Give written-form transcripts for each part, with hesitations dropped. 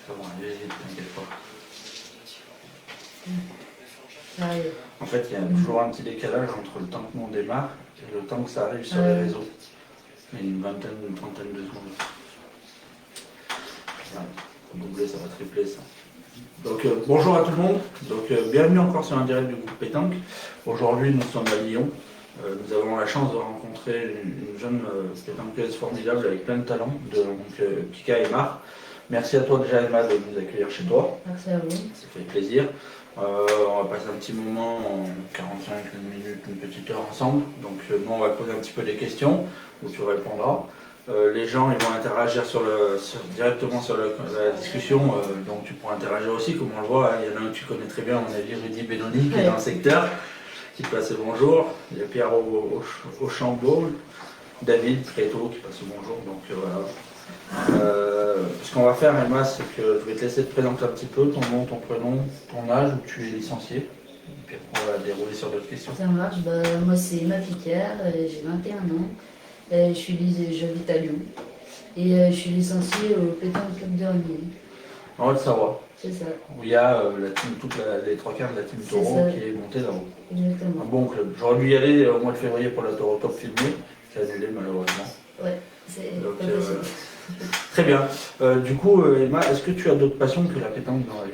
Bon, allez, t'inquiète pas. Ah, En fait, il y a toujours un petit décalage entre le temps que nous on démarre et le temps que ça arrive sur les réseaux. Il y a une vingtaine, une trentaine de secondes. Ça va doubler, ça va tripler ça. Donc bonjour à tout le monde. Donc bienvenue encore sur un direct du groupe Pétanque. Aujourd'hui nous sommes à Lyon. Nous avons la chance de rencontrer une jeune pétanqueuse formidable avec plein de talent, donc Kika et Mar. Merci à toi déjà Emma de nous accueillir chez toi. merci à vous. Ça fait plaisir. On va passer un petit moment, en 45 minutes, une petite heure ensemble. Donc nous on va te poser un petit peu des questions où tu répondras. Les gens ils vont interagir directement sur la discussion, donc tu pourras interagir aussi, comme on le voit. Hein, il y en a un que tu connais très bien, à mon avis, Rudy Benoni, qui est dans le secteur, qui passe le bonjour. Il y a Pierre au Chambaud, David Préto qui passe le bonjour. Donc voilà. Ce qu'on va faire, Emma, c'est que je vais te laisser te présenter un petit peu ton nom, ton prénom, ton âge, où tu es licencié. Et puis après, on va dérouler sur d'autres questions. Ça marche. Moi, c'est Emma Picard, j'ai 21 ans. J'habite à Lyon. Et je suis licenciée au Pétanque Club de Rugby. En Haute-Savoie, C'est ça, où il y a les trois quarts de la team C'est Taureau ça. qui est montée là-haut. Un exactement. bon club. J'aurais dû y aller au mois de février pour la Taureau Top filmée, c'est annulé malheureusement. Ouais, c'est Donc, pas possible. très bien. Du coup, Emma, est-ce que tu as d'autres passions que la pétanque dans la vie?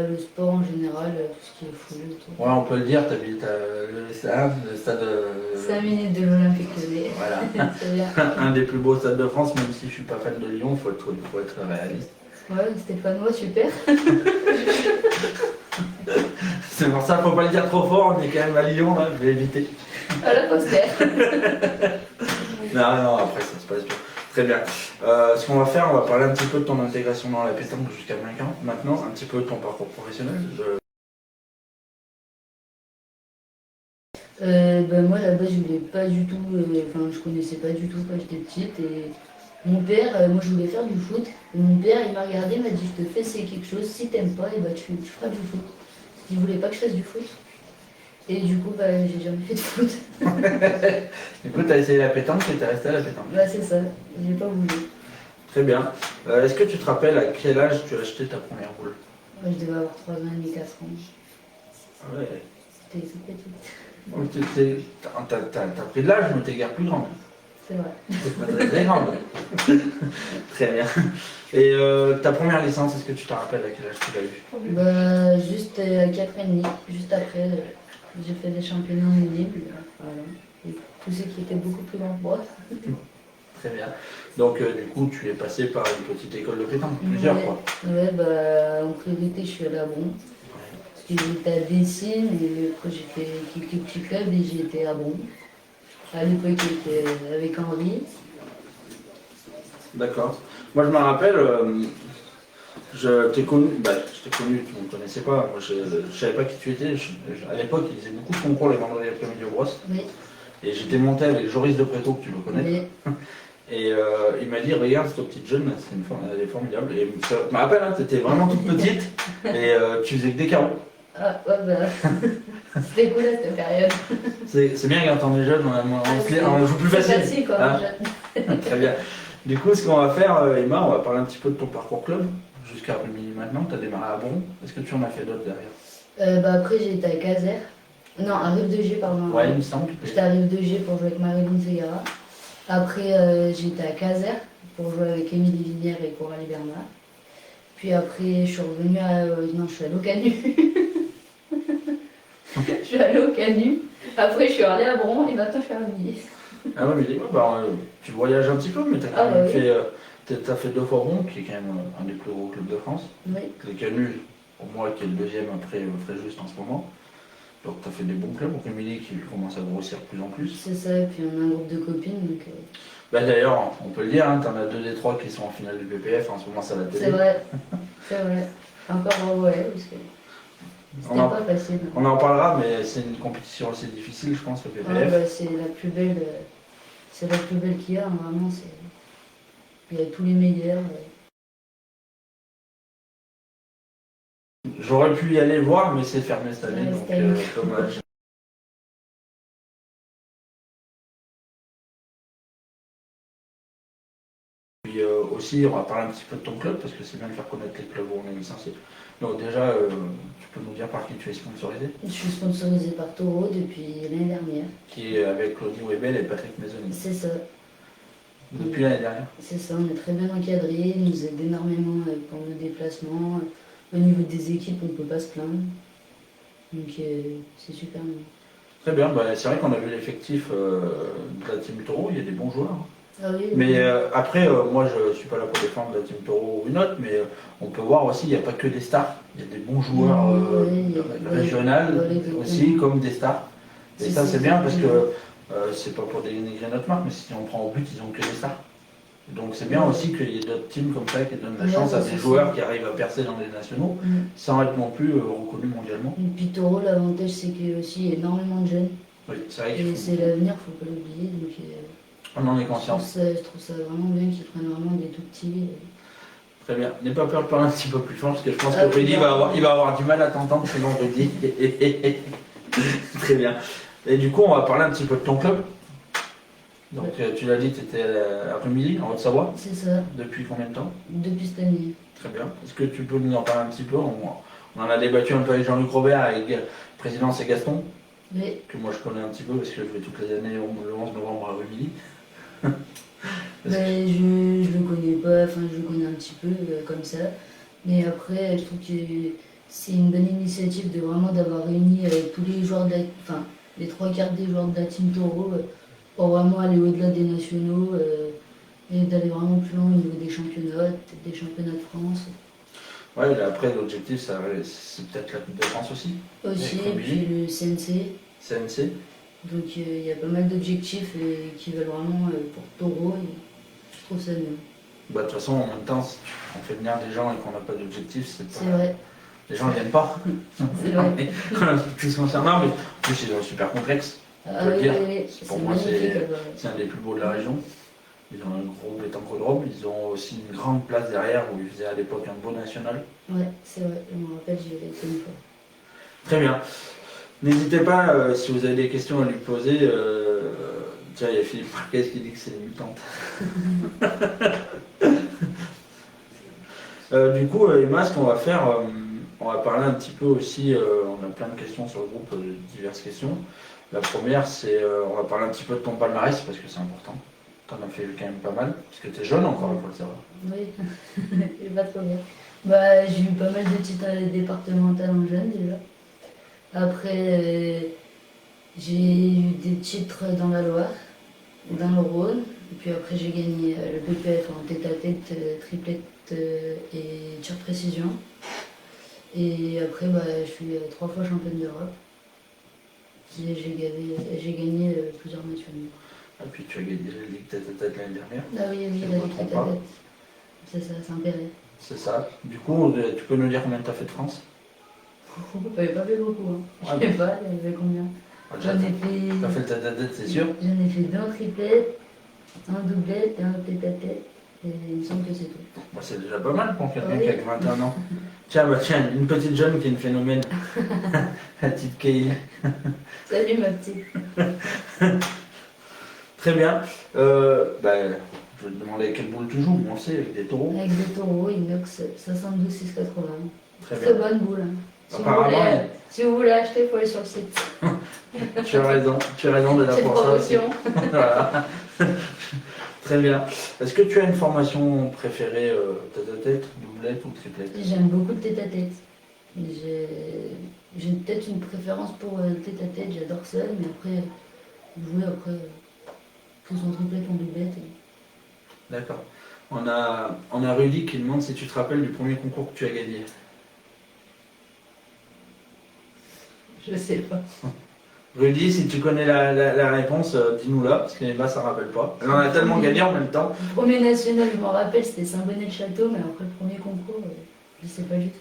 Le sport en général, tout ce qui est foot. Tout. Ouais, on peut le dire, tu habites le stade. 5 minutes de l'Olympique Lyonnais. Voilà. C'est bien. Un des plus beaux stades de France, même si je suis pas fan de Lyon, faut être réaliste. Ouais, Stéphanois, super. C'est pour ça, faut pas le dire trop fort, on est quand même à Lyon, là, je vais éviter. À la postère. Non, après ça se passe bien. Très bien. Ce qu'on va faire, on va parler un petit peu de ton intégration dans la pétanque jusqu'à maintenant, un petit peu de ton parcours professionnel. Moi, là-bas, je voulais pas du tout, je connaissais pas du tout quand j'étais petite. Et mon père, moi, je voulais faire du foot. Et mon père, il m'a regardé, il m'a dit, je te fais essayer quelque chose. Si t'aimes pas, et tu feras du foot. Il voulait pas que je fasse du foot. Et du coup, j'ai jamais fait de foot. Du coup, tu as essayé la pétanque et tu es resté à la pétanque. C'est ça. J'ai pas voulu. Très bien. Est-ce que tu te rappelles à quel âge tu as acheté ta première boule? Moi, je devais avoir 3 ans et demi, 4 ans. Ah ouais. J'étais toute petite. Donc, t'as pris de l'âge, mais t'es guère plus grande. C'est vrai. C'est pas très, très grande. Très bien. Et ta première licence, est-ce que tu te rappelles à quel âge tu l'as eu? Juste à 4 ans et demi. Juste après, j'ai fait des championnats en ligne. Voilà. Et tous ceux qui étaient beaucoup plus grands que moi. Très bien. Donc, du coup, tu es passé par une petite école de pétanque, plusieurs fois. Ouais, en priorité, je suis allée à Bron. Parce que j'étais à Dessines, et après, j'ai fait quelques petits clubs et j'ai été à Bron. À l'époque, j'étais avec Henri. D'accord. Moi, je me rappelle, je t'ai connu, tu ne me connaissais pas. Moi, je ne savais pas qui tu étais. À l'époque, ils faisaient beaucoup de concours les vendredis après-midi au Brosse. Oui. Et j'étais monté avec Joris de Préto, que tu le connais. Oui. Et il m'a dit, regarde cette petite jeune, elle est formidable. Et je me rappelle, hein, tu étais vraiment toute petite et tu faisais que des carreaux. Ah, ouais, c'était cool à cette période. C'est bien quand on est jeune, on joue plus facile. C'est facile, quoi. Hein. Très bien. Du coup, ce qu'on va faire, Emma, on va parler un petit peu de ton parcours club. Jusqu'à maintenant, tu as démarré à Bron. Est-ce que tu en as fait d'autres derrière? Après, j'ai été à Caser. Non, à Rive de G, pardon. Ouais, il me semble. J'étais à Rive de G pour jouer avec Marie-Lune Segara. Après, j'étais à Caser pour jouer avec Émilie Vinière et Coralie Bernard. Puis après, je suis revenue à... non, je suis allée au Canu. Je suis allée au Canu. Après, je suis allée à Bron et maintenant, je suis à Rugby. Ah ouais, mais tu voyages un petit peu, mais tu as quand même fait... T'as fait 2 fois Bron, qui est quand même un des plus gros clubs de France. Oui. Les Canuts, pour moi, qui est le deuxième après Fréjus en ce moment. Donc tu as fait des bons clubs. Donc Émilie qui commence à grossir de plus en plus. C'est ça, et puis on a un groupe de copines. Donc, D'ailleurs, on peut le dire, hein, tu en as 2 des 3 qui sont en finale du PPF. En ce moment, ça va te c'est vrai. C'est vrai. Encore bravo à elle. Parce que... C'était On en, pas facile. on en parlera, mais c'est une compétition assez difficile, je pense, le Ah, PPF. bah, c'est la plus belle qu'il y a, hein, vraiment. Il y a tous les meilleurs. J'aurais pu y aller voir, mais c'est fermé cette année, Ouais, donc cette année. dommage. Puis aussi, on va parler un petit peu de ton club, parce que c'est bien de faire connaître les clubs où on est licencié. Donc déjà, tu peux nous dire par qui tu es sponsorisé? Je suis sponsorisée par Taureau depuis l'année dernière. Qui est avec Claudie Webel et Patrick Maisonnit. C'est ça. Depuis l'année dernière. C'est ça, on est très bien encadrés, ils nous aident énormément pour nos déplacements. Au niveau des équipes, on ne peut pas se plaindre. Donc c'est super bien. Très bien, bah, c'est vrai qu'on a vu l'effectif de la Team Taureau, il y a des bons joueurs. Ah oui, Mais après, moi je suis pas là pour défendre la Team Taureau ou une autre, mais on peut voir aussi, il n'y a pas que des stars, il y a des bons joueurs régionales aussi, comme des stars. Et ça c'est bien parce que c'est pas pour dénigrer notre marque, mais si on prend au but, ils ont que des stars. Donc c'est bien aussi qu'il y ait d'autres teams comme ça qui donnent la chance à des joueurs qui arrivent à percer dans les nationaux sans être non plus reconnus mondialement. Et puis Taureau, l'avantage c'est qu'il y a aussi énormément de jeunes. Oui, c'est vrai Et c'est l'avenir, faut pas l'oublier. Donc on en est conscient. je trouve ça vraiment bien qu'ils prennent vraiment des tout petits. Très bien. N'aie pas peur de parler un petit peu plus fort parce que je pense Ah, que Rudy il va avoir du mal à t'entendre ce vendredi. Très bien. Et du coup, on va parler un petit peu de ton club. Donc, tu l'as dit, tu étais à Rumilly, en Haute-Savoie. C'est ça, Depuis combien de temps? depuis cette année. Très bien. Est-ce que tu peux nous en parler un petit peu? On en a débattu un peu avec Jean-Luc Robert, avec président c'est Gaston, Oui, que moi je connais un petit peu parce que je vais toutes les années le 11 novembre à Rumilly. ben, je le connais pas, enfin je le connais un petit peu comme ça. Mais après, je trouve que c'est une bonne initiative de vraiment d'avoir réuni tous les joueurs enfin les trois quarts des joueurs de la Team Taureau pour vraiment aller au-delà des nationaux et d'aller vraiment plus loin au niveau des championnats, peut-être des championnats de France. Ouais, et après l'objectif c'est peut-être la Coupe de France aussi. Aussi, et puis le CNC. CNC. Donc il y a pas mal d'objectifs qui veulent vraiment pour Taureau et je trouve ça bien. Bah, de toute façon, en même temps, si on fait venir des gens et qu'on n'a pas d'objectif, c'est pas... C'est vrai. Les gens ne viennent pas. C'est vrai. Plus concernant, mais en plus, ils ont un super complexe. Ah peut le oui, dire. oui, Pour c'est moi, magnifique. c'est un des plus beaux de la région. Ils ont un gros bétancodrome. Ils ont aussi une grande place derrière où ils faisaient à l'époque un beau national. Ouais, c'est vrai. Je me rappelle, j'y avais été une fois. Très bien. N'hésitez pas, si vous avez des questions à lui poser. Tiens, il y a Philippe Marquez qui dit que c'est une mutante. Du coup, Emma, ce qu'on va faire, on va parler un petit peu aussi, on a plein de questions sur le groupe, diverses questions. La première, c'est, on va parler un petit peu de ton palmarès, parce que c'est important. T'en as fait quand même pas mal, parce que t'es jeune encore, il faut le savoir. Oui, j'ai pas trop bien. Bah, j'ai eu pas mal de titres départementales en jeune déjà. Après, j'ai eu des titres dans la Loire, dans le Rhône. Et puis après, j'ai gagné le PPF en tête-à-tête, triplette et tir précision. Et après, bah, je suis 3 fois championne d'Europe. Et j'ai gagné plusieurs matchs féminins. Et puis tu as gagné la Ligue tête-à-tête l'année dernière. Ah oui, oui, Je la me Ligue trompe pas. tête-à-tête. C'est ça, c'est impérial. C'est ça. Du coup, tu peux nous dire combien tu as fait de France? J'avais pas fait beaucoup, hein. Ah, Je sais pas, il y avait combien? déjà, J'en ai tu as fait. fait le tête-à-tête, c'est sûr. J'en ai fait 2 en triplette, un doublette et un tête-à-tête. Et il me semble que c'est tout. Bah, c'est déjà pas mal pour quelqu'un Oui. qui a que 21 ans. Tiens, bah, tiens, une petite jeune qui est une phénomène. La petite Kaylee. Salut ma petite. Très bien. Je vais te demander quelle boule tu joues, on le sait, avec des taureaux. Avec des taureaux, inox 72 680. Très Très bien. bonne boule. Hein. Apparemment, Si vous voulez acheter, il faut aller sur le site. tu as raison de la C'est une pour ça aussi. promotion. Voilà. Très bien. Est-ce que tu as une formation préférée, tête-à-tête, doublette ou triplette? J'aime beaucoup le tête-à-tête. J'ai peut-être une préférence pour le tête-à-tête, j'adore ça, mais après, jouer après, tous en triplette ou en doublette. D'accord. On a Rudy qui demande si tu te rappelles du premier concours que tu as gagné. Je sais pas. Rudy, si tu connais la réponse, dis-nous-la, parce que Emma, ça ne rappelle pas. Elle en a tellement gagné en même temps. Le premier national, je m'en rappelle, c'était Saint-Bonnet-le-Château, mais après le premier concours, je sais pas du tout.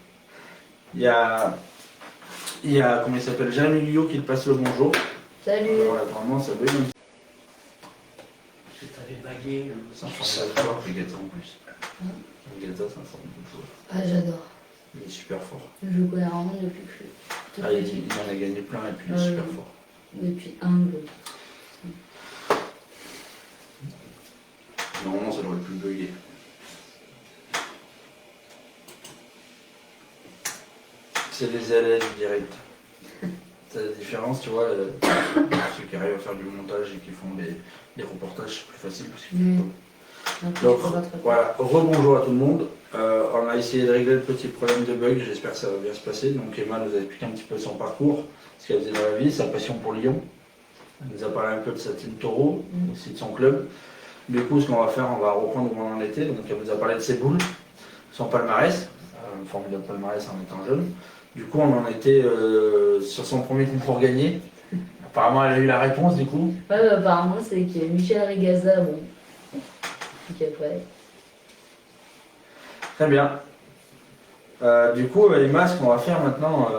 Il y a Il y a, comment il s'appelle, Jérémy Guyot qui te passe le bonjour. Salut. Voilà, apparemment ça bug. T'avais bagué. Ça me semble fort, Vegeta en plus. Vegeta, ça me semble fort. Ah, j'adore. Il est super fort. Je connais vraiment depuis que je suis toute Ah, il petite. en a gagné plein et puis il est super fort. Depuis humble. Normalement, ça devrait plus bugger. C'est les élèves direct. C'est la différence, tu vois, ceux qui arrivent à faire du montage et qui font les reportages, c'est plus facile parce qu'ils Mm. font donc, voilà, rebonjour à tout le monde. On a essayé de régler le petit problème de bug, j'espère que ça va bien se passer. Donc Emma nous a expliqué un petit peu son parcours, ce qu'elle faisait dans la vie, sa passion pour Lyon. Elle nous a parlé un peu de sa team Taureau, aussi de son club. Du coup, ce qu'on va faire, on va reprendre où on en était. Donc elle nous a parlé de ses boules, son palmarès, un formidable palmarès en étant jeune. Du coup, on en était sur son premier concours gagné. Apparemment, elle a eu la réponse du coup. Ouais, bah, apparemment, c'est que Michel Regaza, bon. Donc après. Très bien. Du coup, Emma, ce qu'on va faire maintenant,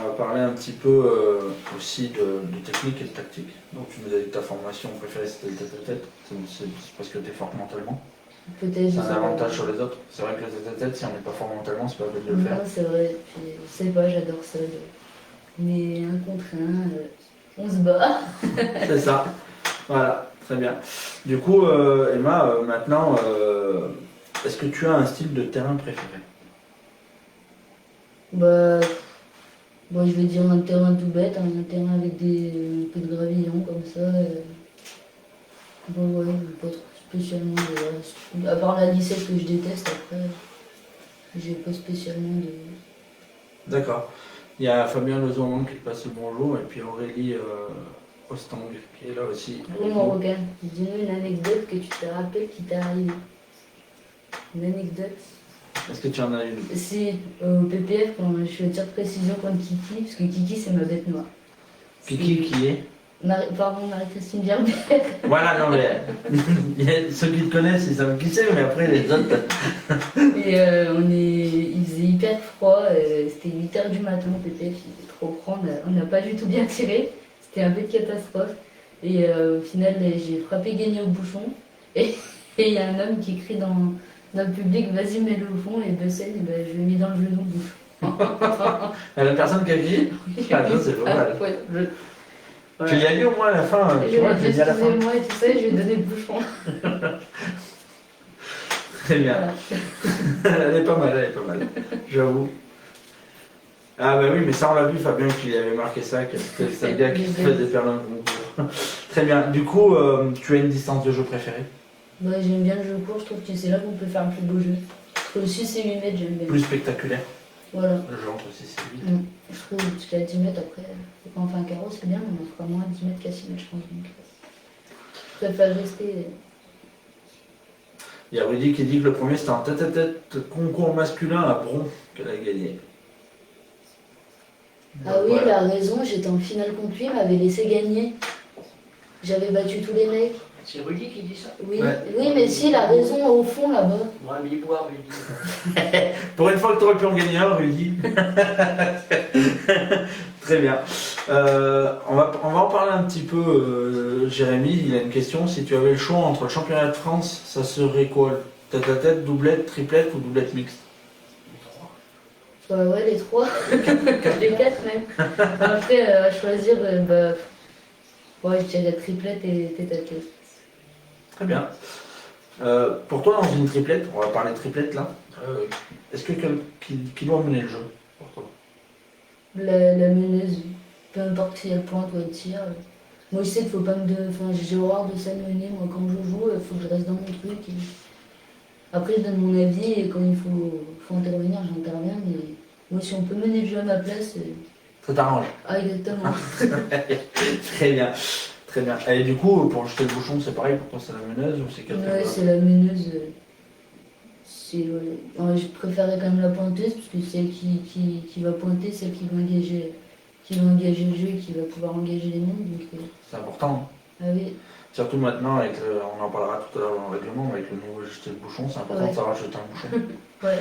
on va parler un petit peu aussi de technique et de tactique. Donc, tu nous as dit que ta formation préférée c'était le tête-à-tête. C'est parce que tu es fort mentalement. Peut-être. C'est un avantage sur les autres. C'est vrai que le tête-à-tête, si on n'est pas fort mentalement, c'est pas la peine de le faire. Non, c'est vrai. Puis, je sais pas, j'adore ça. Mais un contre un, on se bat. C'est ça. Voilà, très bien. Du coup, Emma, maintenant, est-ce que tu as un style de terrain préféré? Bah, bon, je vais dire un terrain tout bête, hein, un terrain avec un peu de gravillon comme ça. Bon, ouais, pas trop spécialement. À part la lissette que je déteste, après, j'ai pas spécialement de. D'accord. Il y a Fabien Lezomon qui te passe le bonjour et puis Aurélie Ostang qui est là aussi. Oui, mon Rogan, dis-nous une anecdote que tu te rappelles qui t'est arrivée. Une anecdote. Est-ce que tu en as une? Si, au PPF, quand je suis au tir de précision contre Kiki, parce que Kiki c'est ma bête noire. Kiki qui est? Pardon, Marie-Christine Gerbert. Voilà, non mais il y a ceux qui te connaissent, ils savent qui c'est, mais après les autres. Et il faisait hyper froid, c'était 8h du matin au PPF, il faisait trop froid, on n'a pas du tout bien tiré, c'était un peu de catastrophe. Et au final, j'ai frappé gagné au bouchon, et il y a un homme qui crie dans le public, vas-y mets-le au fond, et Bessel, ben, je l'ai mis dans le genou au bouchon. La personne qui a dit? Ah non, c'est pas mal. Ouais, Tu l'as dit au moins à la fin, tu vois, tu l'as dit à la fin. Excusez-moi et tout ça, et je lui ai donné le bouchon. Très bien. Voilà. Elle est pas mal, j'avoue. Ah bah oui, mais ça on l'a vu, Fabien qui avait marqué ça, que c'était le gars qui se fait des perles dans le concours. Très bien. Du coup, tu as une distance de jeu préférée? Bah, j'aime bien le jeu court, je trouve que c'est là qu'on peut faire le plus beau jeu. Entre 6 et 8 mètres, j'aime bien. Plus spectaculaire? Voilà. Le jeu entre 6 et 8. Je trouve, parce qu'à 10 mètres après, quand on fait un carreau, c'est bien, mais on fera moins à 10 mètres qu'à 6 mètres, je pense. Donc, je préfère rester. Il y a Rudy qui dit que le premier c'était en tête-à-tête concours masculin à Bron qu'elle a gagné. Ah oui, il a raison, j'étais en finale contre lui, il m'avait laissé gagner. J'avais battu tous les mecs. C'est Rudy qui dit ça? Oui, Ouais. oui, mais si, il a raison au fond là-bas. Moi, il boit, Rudy. Pour une fois que tu aurais pu en gagner un, Rudy. Très bien. On va en parler un petit peu, Jérémy. Il a une question. Si tu avais le choix entre le championnat de France, ça serait quoi? Tête-à-tête, doublette, triplette ou doublette mixte? Ouais, les 3. Les 4 même. Après, à choisir, ouais, je dirais triplette et tête-à-tête. Très bien. Pour toi, dans une triplette, on va parler triplette là, est-ce que qui doit mener le jeu pour toi? La meneuse, peu importe si elle pointe ou elle tire. Moi, je sais qu'il faut pas Enfin, j'ai horreur de s'amener. Moi, quand je joue, il faut que je reste dans mon truc. Et... Après, je donne mon avis et quand il faut intervenir, j'interviens. Mais moi, si on peut mener le jeu à ma place. Ça t'arrange? Ah, exactement. Très bien. Très bien. Et du coup, pour jeter le bouchon, c'est pareil pour toi, c'est la meneuse ou c'est quelqu'un Ouais, d'autre? c'est la meneuse. Ouais, je préférais quand même la pointeuse parce que c'est elle qui va pointer, celle qui va engager le jeu et qui va pouvoir engager les mondes. Donc, C'est important. ah oui. Surtout maintenant, on en parlera tout à l'heure dans le règlement, mais avec le nouveau jeter de bouchon, c'est important de savoir jeter un bouchon. Ouais.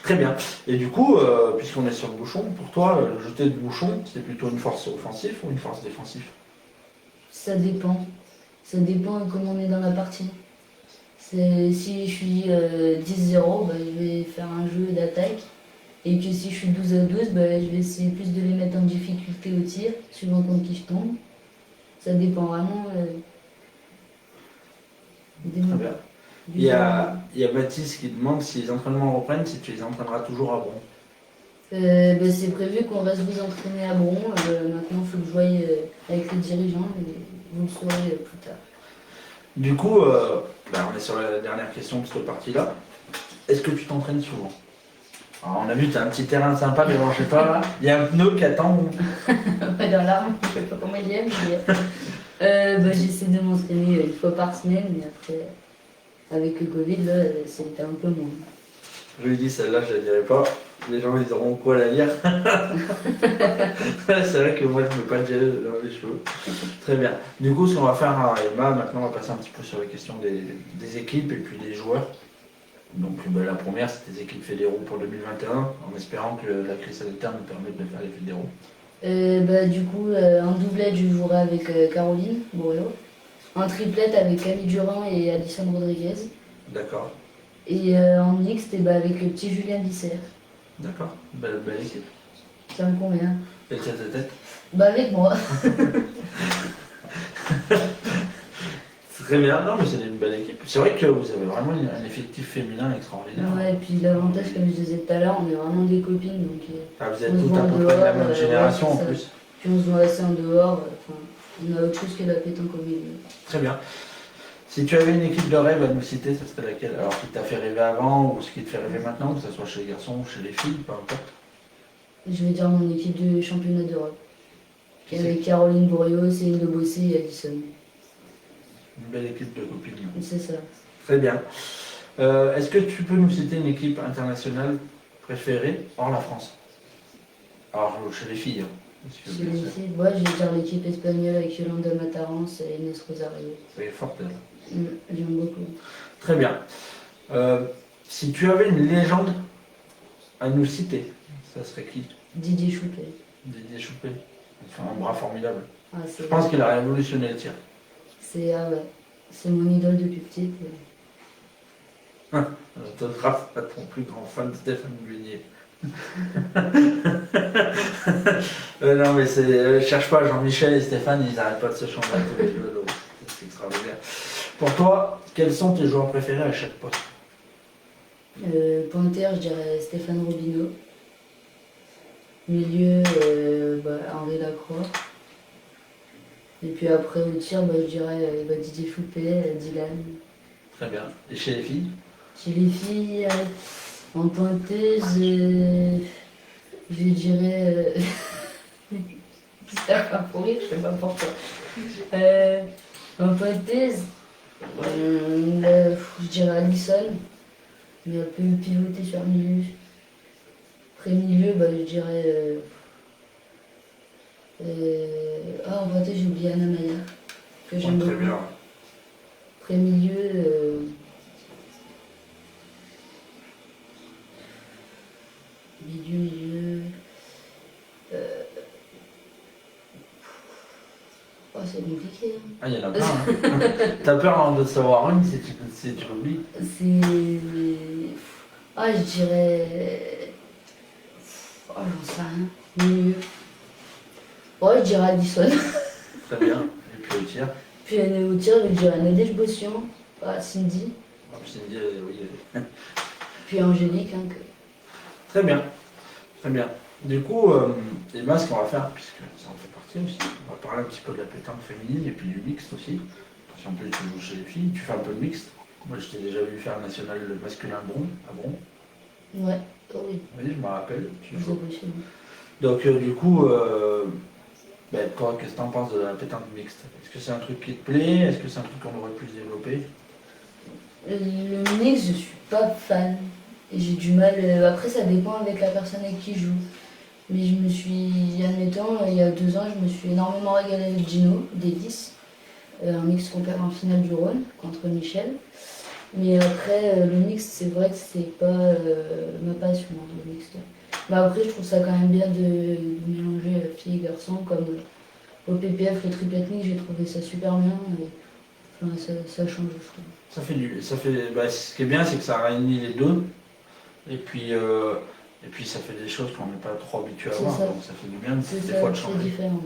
Très bien. Et du coup, puisqu'on est sur le bouchon, pour toi, le jeter de bouchon, c'est plutôt une force offensive ou une force défensive? Ça dépend. Ça dépend de comment on est dans la partie. Si je suis 10-0, bah, je vais faire un jeu d'attaque. Et que si je suis 12-12, bah, je vais essayer plus de les mettre en difficulté au tir, suivant contre qui je tombe. Ça dépend vraiment Très bien. du Il y jeu. a Baptiste qui demande si les entraînements reprennent, si tu les entraîneras toujours à Bron. Bah, c'est prévu qu'on va se vous entraîner à Bron. Maintenant, il faut que je voie avec les dirigeants et vous le saurez plus tard. Du coup, on est sur la dernière question de cette partie-là. Est-ce que tu t'entraînes souvent? Alors, on a vu, tu as un petit terrain sympa, mais bon, je sais pas, là. Il y a un pneu qui attend. Pas dans l'arme, je sais pas comment il est, mais bah, j'essaie de m'entraîner une fois par semaine, mais après, avec le Covid, là, c'était un peu moins. Je lui dis, celle-là, je la dirai pas. Les gens, ils auront quoi la lire. C'est vrai que moi, je ne peux pas te gérer dans les cheveux. Très bien. Du coup, ce qu'on va faire à Emma, maintenant, on va passer un petit peu sur les questions des équipes et puis des joueurs. Donc, la première, c'est des équipes fédéraux pour 2021, en espérant que la crise sanitaire nous permette de faire les fédéraux. Bah, du coup, en doublette, je jouerai avec Caroline Bourreau. En triplette, avec Camille Durand et Alison Rodriguez. D'accord. Et en mixte, bah, avec le petit Julien Bisser. D'accord. Belle équipe. Ça me convient. Et tête à tête. Bah, avec moi. Très bien. Non, mais c'est une belle équipe. C'est vrai que vous avez vraiment un effectif féminin extraordinaire. Ouais, et puis l'avantage, comme je disais tout à l'heure, on est vraiment des copines. Donc, Ah, vous êtes on se toutes voit à en peu près de la dehors, même génération ouais, en c'est ça. plus. Puis on se voit assez en dehors. Enfin, on a autre chose que la pétanque au milieu. Très bien. Si tu avais une équipe de rêve à nous citer, ça serait laquelle? Alors, qui t'a fait rêver avant ou ce qui te fait rêver maintenant, que ce soit chez les garçons ou chez les filles, peu importe. Je vais dire mon équipe de championnat d'Europe. Qui Avec Caroline Bourriot, Céline de Bossé et Alison. Une belle équipe de copines. C'est ça. Très bien. Est-ce que tu peux nous citer une équipe internationale préférée hors la France? Alors, chez les filles. Hein, Chez les filles, ouais, je vais dire l'équipe espagnole avec Yolanda Matarance et Inès Rosario. Elle est forte, elle. J'aime beaucoup. Très bien. Si tu avais une légende à nous citer, ça serait qui? Didier Choupet. Didier Choupet. Enfin, un bras formidable. Ah, Je pense qu'il a révolutionné le tir. Ah ouais. C'est mon idole depuis petite. Autographe à ton plus grand fan, Stéphane Gunier. Non, mais cherche pas, Jean-Michel et Stéphane, ils n'arrêtent pas de se changer tous les deux. Donc, c'est extraordinaire. Pour toi, quels sont tes joueurs préférés à chaque poste? Pointeur, je dirais Stéphane Robineau. Milieu, Henri Lacroix. Et puis après, au tir, je dirais Didier Choupet, Dylan. Très bien. Et chez les filles? Chez les filles, en pointeuse, je dirais. Ça va pour rire, je sais pas pourquoi. En pointeuse, je dirais Alison, mais elle peut pivoter sur le milieu. Après milieu, je dirais. En pointeuse, j'ai oublié Anna Maya, que j'aime beaucoup. Très bien. Après milieu. Milieu. Oh, c'est compliqué. Hein. Ah, il y en a plein. Hein. T'as peur de savoir une si tu l'oublies? C'est. Ah, je dirais. Oh, j'en sais rien. Milieu. Ouais, je dirais Addison. Très bien. Et puis au tir? Puis au tir, je dirais Nadège Bossian. Ah, Cindy. Ah, Cindy, oui. Puis Angélique. Hein, Très bien. Très bien. Du coup, Emma, ce qu'on va faire, puisque ça en fait partie aussi, on va parler un petit peu de la pétanque féminine et puis du mixte aussi. Si en plus tu joues chez les filles, tu fais un peu de mixte. Moi, je t'ai déjà vu faire national masculin à Bron. Ouais, oh oui. Oui, je me rappelle. Tu Je joues. sais pas chez nous. Donc, du coup, toi, qu'est-ce que tu en penses de la pétanque mixte? Est-ce que c'est un truc qui te plaît? Est-ce que c'est un truc qu'on aurait pu développer? Le mix, je suis pas fan. Et j'ai du mal. Après, ça dépend avec la personne avec qui je joue. Mais je me suis, admettons, il y a 2 ans, je me suis énormément régalée avec Gino, des 10. un mixte qu'on perd en finale du Rhône contre Michel. Mais après, le mixte, c'est vrai que c'est pas ma passion, hein, le mixte. Bah après, je trouve ça quand même bien de mélanger filles et garçons, comme au PPF, le triplet mix, j'ai trouvé ça super bien. Et, enfin, ça change, je trouve. Ce qui est bien, c'est que ça réunit les deux. Et puis ça fait des choses qu'on n'est pas trop habitué à C'est voir. ça. Donc ça fait du bien C'est des ça, fois de c'est changer. différent.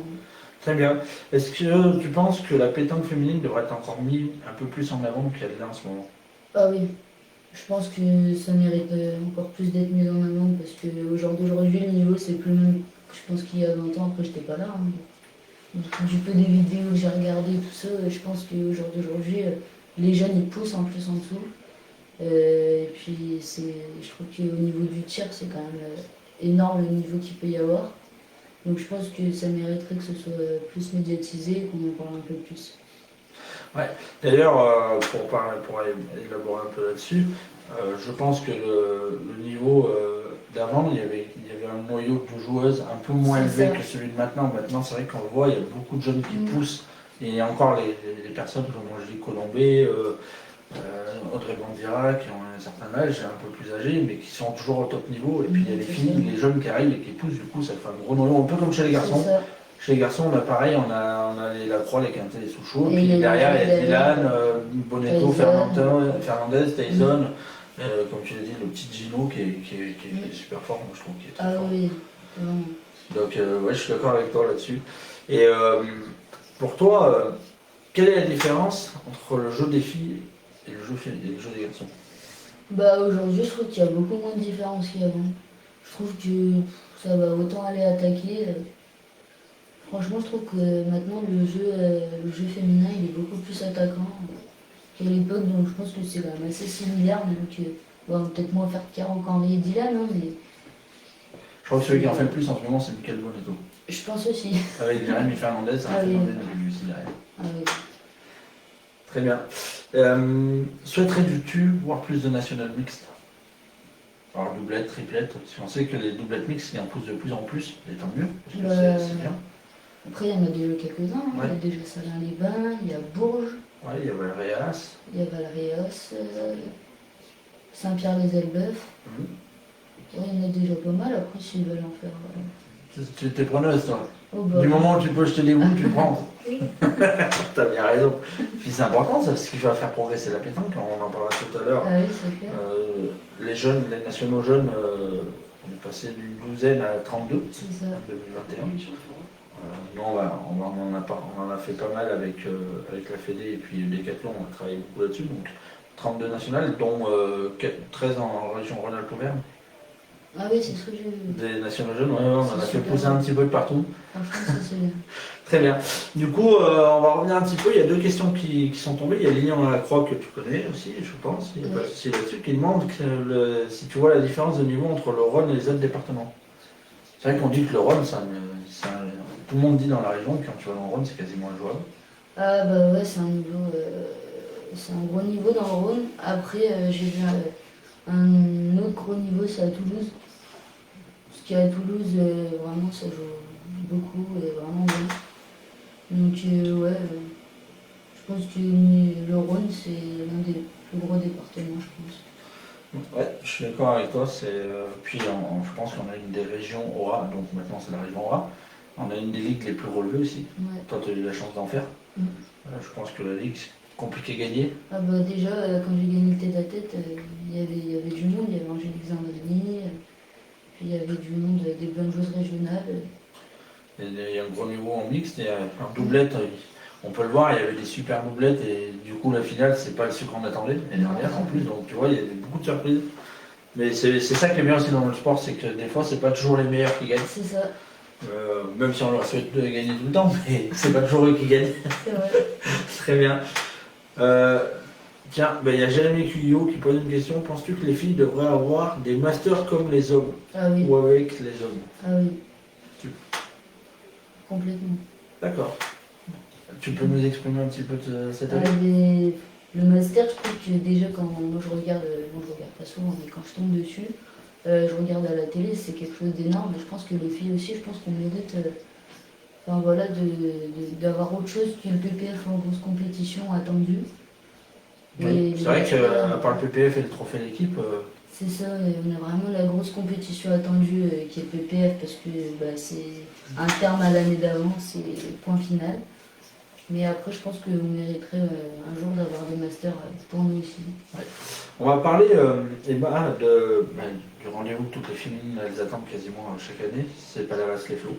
Très bien. Est-ce que tu penses que la pétanque féminine devrait être encore mise un peu plus en avant qu'elle l'est en ce moment? Ah oui, je pense que ça mérite encore plus d'être mis en avant parce qu'au jour d'aujourd'hui, le niveau, c'est plus le même. Je pense qu'il y a 20 ans, après, j'étais pas là. Hein. Du peu des vidéos que j'ai regardées, tout ça, je pense qu'au jour d'aujourd'hui, les jeunes, ils poussent en plus en dessous. Et puis, je trouve qu'au niveau du tir, c'est quand même énorme le niveau qu'il peut y avoir. Donc, je pense que ça mériterait que ce soit plus médiatisé et qu'on en parle un peu plus. D'ailleurs, pour élaborer un peu là-dessus, je pense que le niveau d'avant, il y avait un noyau de joueuses un peu moins C'est élevé ça. que celui de maintenant. Maintenant, c'est vrai qu'on le voit, il y a beaucoup de jeunes qui poussent. Et il y a encore les personnes, comme moi je dis, Colombé, Audrey Bandira, qui ont un certain âge, un peu plus âgés, mais qui sont toujours au top niveau. Et puis il y a les filles, les jeunes qui arrivent et qui poussent, du coup, ça fait un gros noyau, un peu comme chez les garçons. C'est ça. Chez les garçons, on a pareil, on a la croix, les quintés, les sous-chauds, Et puis les derrière, il y a derrière, Dylan, Bonetto, Fernandez, Tyson, comme tu l'as dit, le petit Gino qui est super fort, moi je trouve qu'il est très Ah fort. oui, vraiment. Donc ouais, je suis d'accord avec toi là-dessus. Et pour toi, quelle est la différence entre le jeu des filles et le jeu des garçons? Bah aujourd'hui, je trouve qu'il y a beaucoup moins de différence qu'avant. Je trouve que ça va autant aller attaquer. Franchement, je trouve que maintenant le jeu féminin il est beaucoup plus attaquant qu'à l'époque, donc je pense que c'est quand même assez similaire. Donc, bon, peut-être moins faire de Caron qu'Henri et Dylan, hein, mais Je crois que celui qui en fait le plus en ce moment, c'est Michael Bonetto. je pense aussi. Avec Jérémy Fernandez, c'est un Ah oui. phénomène au début aussi derrière. Ah oui. Très bien. Souhaiterais-tu voir plus de national mixtes? Alors doublette, triplette, si on sait que les doublettes mixtes, il en poussent de plus en plus, et tant mieux, parce que c'est bien. Après, il y en a déjà quelques-uns. Hein. Ouais. Il y a déjà Salins-les-Bains, il y a Bourges, Ouais, il y a Valréas. il y a Valréas, Saint-Pierre-les-Elbeuf. Mhm. Ouais, il y en a déjà pas mal. Après, s'ils veulent en faire. Tu étais preneuse, toi. Oh, bah, Du moment où tu peux jeter les boules, tu prends. Oui. T'as bien raison. Puis c'est important, ça, ce qui va faire progresser la pétanque, on en parlera tout à l'heure. Ah oui, c'est clair. Les jeunes, les nationaux jeunes, on est passé d'une douzaine à 32 C'est ça. en 2021. Nous, on en a fait pas mal avec la Fédé et puis Decathlon, on a travaillé beaucoup là-dessus. Donc 32 nationales, dont 13 en région Rhône-Alpes-Auvergne. Ah oui, c'est ce que j'ai vu. Des nationaux jeunes, ouais, on en a C'est fait super. pousser un petit peu de partout. Franchement, ça c'est bien. Très bien. Du coup, on va revenir un petit peu. Il y a deux questions qui sont tombées. Il y a Lilian à la Croix que tu connais aussi, je pense. Il n'y a pas de souci là-dessus. Qui demande si tu vois la différence de niveau entre le Rhône et les autres départements. C'est vrai qu'on dit que le Rhône, tout le monde dit dans la région que quand tu vas dans le Rhône, c'est quasiment injouable. Ah bah ouais, c'est un niveau. C'est un gros niveau dans le Rhône. Après, j'ai vu un autre gros niveau, c'est à Toulouse. Parce qu'à Toulouse, vraiment, ça joue beaucoup et vraiment bien. Donc, ouais, je pense que le Rhône, c'est l'un des plus gros départements, je pense. Ouais, je suis d'accord avec toi. Puis je pense qu'on a une des régions OA, donc maintenant c'est la région OA. On a une des ligues les plus relevées aussi. Ouais. Toi, tu as eu la chance d'en faire. Mm. Je pense que la ligue, c'est compliqué à gagner. Ah bah déjà, quand j'ai gagné le tête-à-tête, il y avait du monde, il y avait Angélique Zandrini, puis il y avait du monde, des bonnes joueuses régionales. Il y a un gros niveau en mixte et en doublette, on peut le voir, il y avait des super doublettes et du coup la finale, c'est pas ce qu'on attendait l'année dernière en plus, donc tu vois, il y a beaucoup de surprises. Mais c'est ça qui est bien aussi dans le sport, c'est que des fois, c'est pas toujours les meilleurs qui gagnent. C'est ça, Même si on leur souhaite de gagner tout le temps, mais c'est pas toujours eux qui gagnent. c'est vrai. Très bien. Tiens, il y a Jérémy Cuyot qui pose une question. Penses-tu que les filles devraient avoir des masters comme les hommes Ah oui, ou avec les hommes? ah oui. Tu- Complètement. D'accord. Tu peux nous exprimer un petit peu cette Ah, avis? le master, je trouve que déjà quand moi je regarde, bon je regarde pas souvent, mais quand je tombe dessus, je regarde à la télé, c'est quelque chose d'énorme. Je pense que les filles aussi, je pense qu'on mérite enfin voilà, d'avoir autre chose que le PPF en grosse compétition attendue. Oui. C'est vrai qu'à part le PPF et le trophée d'équipe, c'est ça, on a vraiment la grosse compétition attendue qui est le PPF parce que c'est un terme à l'année d'avant, c'est le point final. Mais après, je pense qu'on mériterait un jour d'avoir des masters pour nous ici. ouais. On va parler, Emma, du rendez-vous que toutes les féminines elles attendent quasiment chaque année, c'est Palavas les Flots.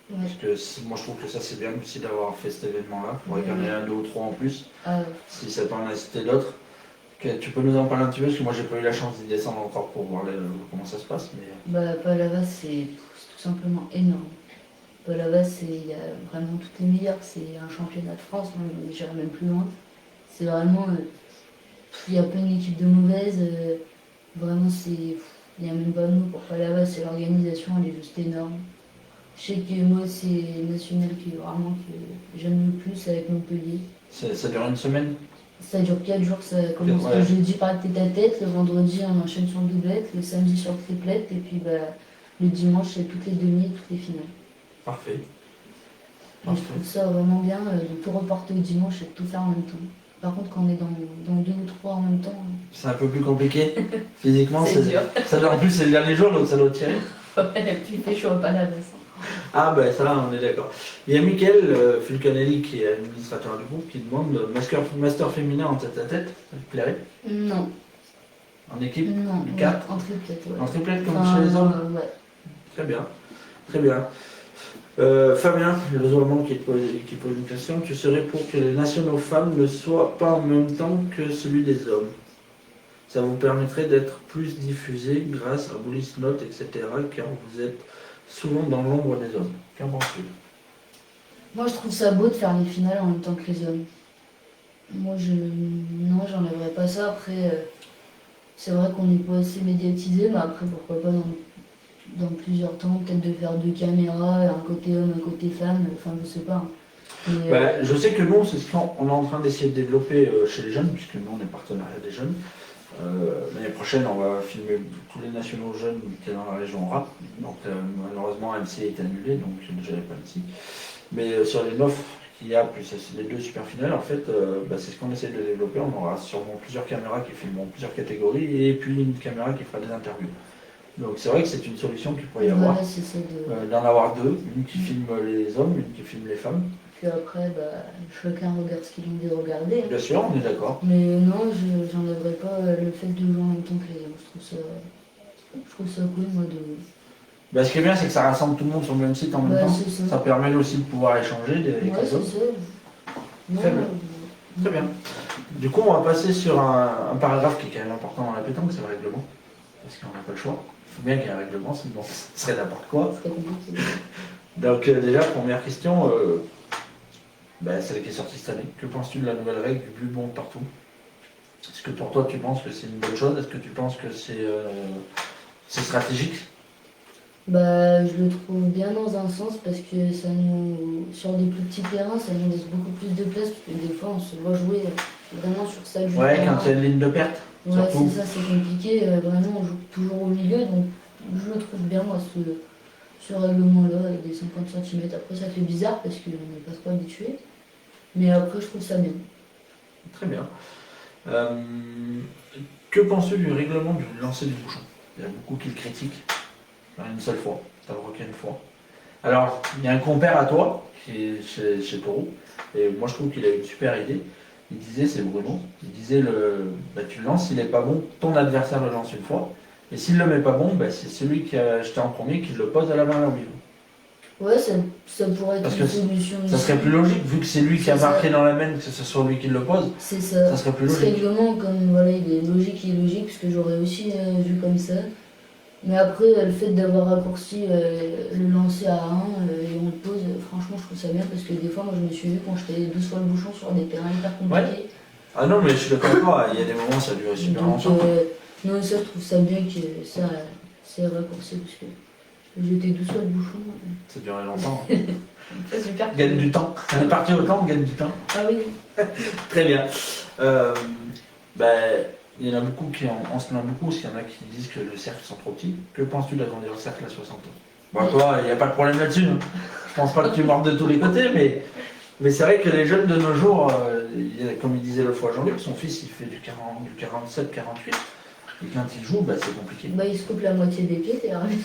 Ouais. Parce que moi je trouve que ça c'est bien aussi d'avoir fait cet événement-là. Il faudrait qu'il y en ait un, deux ou trois en plus, si ça peut en inciter d'autres. Tu peux nous en parler un petit peu, parce que moi j'ai pas eu la chance d'y descendre encore pour voir comment ça se passe. Mais... Palavas, c'est tout simplement énorme. Palavas, il y a vraiment toutes les meilleures. C'est un championnat de France, j'irai même plus loin. C'est vraiment. Il y a plein d'équipes de mauvaises. Vraiment, il n'y a même pas de mots pour Palavas. C'est l'organisation, elle est juste énorme. Je sais que moi, c'est National qui vraiment que j'aime le plus avec Montpellier. Ça dure une semaine? Ça dure 4 jours, ça commence ouais. Le jeudi par tête-à-tête, le vendredi on enchaîne sur doublette, le samedi sur triplette, et puis le dimanche c'est toutes les demi et toutes les finales. Parfait. Je trouve ça vraiment bien de tout reporter au dimanche et de tout faire en même temps. Par contre, quand on est dans 2 ou 3 en même temps... C'est un peu plus compliqué. Physiquement, c'est dur. En plus, c'est le dernier jour, donc ça doit tirer. Ouais, puis il fait chaud à Palavas. Ah ben ça, on est d'accord. Il y a Mickaël Fulcanelli, qui est administrateur du groupe, qui demande master féminin en tête-à-tête, ça te plairait? Non. En équipe? Non, 4? en triplette, ouais. En triplette comme chez les hommes? Ouais. Très bien, très bien. Fabien, le réseau allemand qui pose une question. Tu serais pour que les nationaux femmes ne soient pas en même temps que celui des hommes? Ça vous permettrait d'être plus diffusé grâce à Bullis Note, etc. car vous êtes souvent dans l'ombre des hommes. Qu'en penses-tu? Moi, je trouve ça beau de faire les finales en même temps que les hommes. Moi, non, j'enlèverais pas ça. Après, c'est vrai qu'on n'est pas assez médiatisé, mais après, pourquoi pas dans plusieurs temps, peut-être de faire 2 caméras, un côté homme, un côté femme, enfin, je sais pas. Mais, je sais que nous, c'est ce qu'on est en train d'essayer de développer chez les jeunes, puisque nous, on est partenariat des jeunes. L'année prochaine, on va filmer tous les nationaux jeunes qui sont dans la région rap. Donc malheureusement, MC est annulé, donc je ne pas ici. Mais sur les 9 qu'il y a, plus les 2 super finales, en fait, c'est ce qu'on essaie de développer. On aura sûrement plusieurs caméras qui filmeront plusieurs catégories et puis une caméra qui fera des interviews. Donc c'est vrai que c'est une solution qu'il pourrait y avoir. D'en avoir 2, une qui filme les hommes, une qui filme les femmes. Puis après, chacun regarde ce qu'il a envie de regarder. Bien sûr, on est d'accord. Mais non, j'enlèverais pas le fait de jouer en même temps que les hommes. Je trouve ça cool, moi, de... Ce qui est bien, c'est que ça rassemble tout le monde sur le même site en même temps. Ça permet aussi de pouvoir échanger avec les autres. Très bien. Très bien. Du coup, on va passer sur un paragraphe qui est quand même important dans la pétanque, c'est le règlement. Parce qu'on n'a pas le choix. Il faut bien qu'il y ait un règlement, sinon ce serait n'importe quoi. Donc déjà, première question, celle qui est sortie cette année. Que penses-tu de la nouvelle règle du but bon partout? Est-ce que pour toi, tu penses que c'est une bonne chose? Est-ce que tu penses que c'est stratégique? Je le trouve bien dans un sens parce que sur des plus petits terrains, ça nous laisse beaucoup plus de place parce que des fois on se voit jouer vraiment sur ça. Ouais, quand il y a une ligne de perte. Ouais, c'est ça, c'est compliqué. Vraiment, on joue toujours au milieu, donc je le trouve bien moi ce règlement-là avec des 50 cm. Après, ça fait bizarre parce qu'on n'est pas trop habitué, mais après, je trouve ça bien. Très bien. Que penses-tu du règlement du lancer du bouchon? Il y a beaucoup qui le critiquent. Une seule fois, ça ne vaut qu'une fois. Alors, il y a un compère à toi qui est chez Taureau, et moi je trouve qu'il a une super idée. Il disait, c'est Bruno, il disait tu le lances, s'il n'est pas bon, ton adversaire le lance une fois, et s'il ne le met pas bon, c'est celui qui a jeté en premier qui le pose à la main là où il veut. Ouais, ça pourrait être une solution. Ça serait plus logique, vu que c'est lui qui a marqué dans la main, que ce soit lui qui le pose. C'est ça. Ça serait plus logique. Ce règlement, comme voilà, il est logique, parce que j'aurais aussi vu comme ça. Mais après, le fait d'avoir raccourci le lancer à 1 et on le pose, franchement, je trouve ça bien parce que des fois, moi, je me suis vu quand j'étais 12 fois le bouchon sur des terrains hyper compliqués. Ouais. Ah non, mais je suis d'accord avec toi, il y a des moments où ça dure super longtemps. Non, ça, je trouve ça bien que ça c'est raccourci parce que j'étais 12 fois le bouchon. Ça durait longtemps. C'est super. Gagne du temps. On est parti au temps, on gagne du temps. Ah oui. Très bien. Il y en a beaucoup on se plaint beaucoup, parce qu'il y en a qui disent que le cercle sont trop petits. Que penses-tu d'agrandir le cercle à 60 ans? Bon, toi, il n'y a pas de problème là-dessus. Hein. Je pense pas que tu mordes de tous les côtés, mais c'est vrai que les jeunes de nos jours, comme il disait l'autre fois Jean-Luc, son fils il fait du 47, 48. Et quand il joue, bah, c'est compliqué. Bah, il se coupe la moitié des pieds, t'es ravi.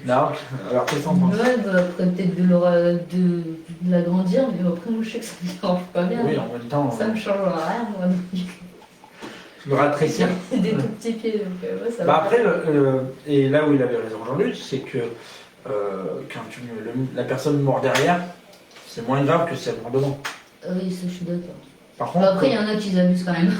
Non, alors qu'est-ce qu'on pense? Ouais, bah, après peut-être de l'agrandir, mais après moi je sais que ça me dérange pas bien. Oui, en même temps, Ça me changera rien, moi. le rattrécir. Des tout petits pieds, donc ouais, ça Bah va. après, et là où il avait raison Jean-Luc, c'est que quand la personne mord derrière, c'est moins grave que si elle mord devant. Ah oui, ça je suis d'accord. Par Bah, contre, après, il y en a qui abusent quand même.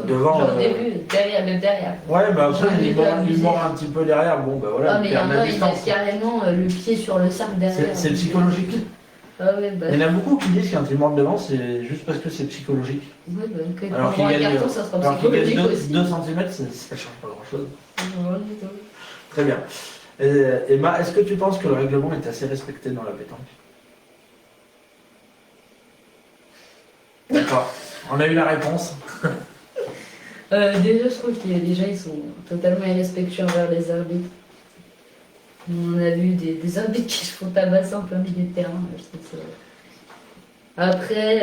devant. Genre au début, derrière, même derrière. Ouais, bah après, J'en ai il pas mord, abusé. il mord un petit peu derrière, bon bah voilà, Ah, il mais il y perd en la a, ils distance. mettent carrément le pied sur le sac derrière. C'est psychologique. Ah ouais, bah. Il y en a beaucoup qui disent quand ils mordent devant, c'est juste parce que c'est psychologique. Ouais, bah, quand Alors on qu'il prend un gagne, carton, ça sera alors qu'il gagne psychologique 2 aussi. cm, ça change pas grand-chose. Non, du tout. Très bien. Emma, est-ce que tu penses que le règlement est assez respecté dans la pétanque? D'accord. On a eu la réponse. Déjà, je trouve qu'ils ils sont totalement irrespectueux envers les arbitres. On a vu des arbitres qui se font tabasser en plein milieu de terrain. Je trouve ça. Après,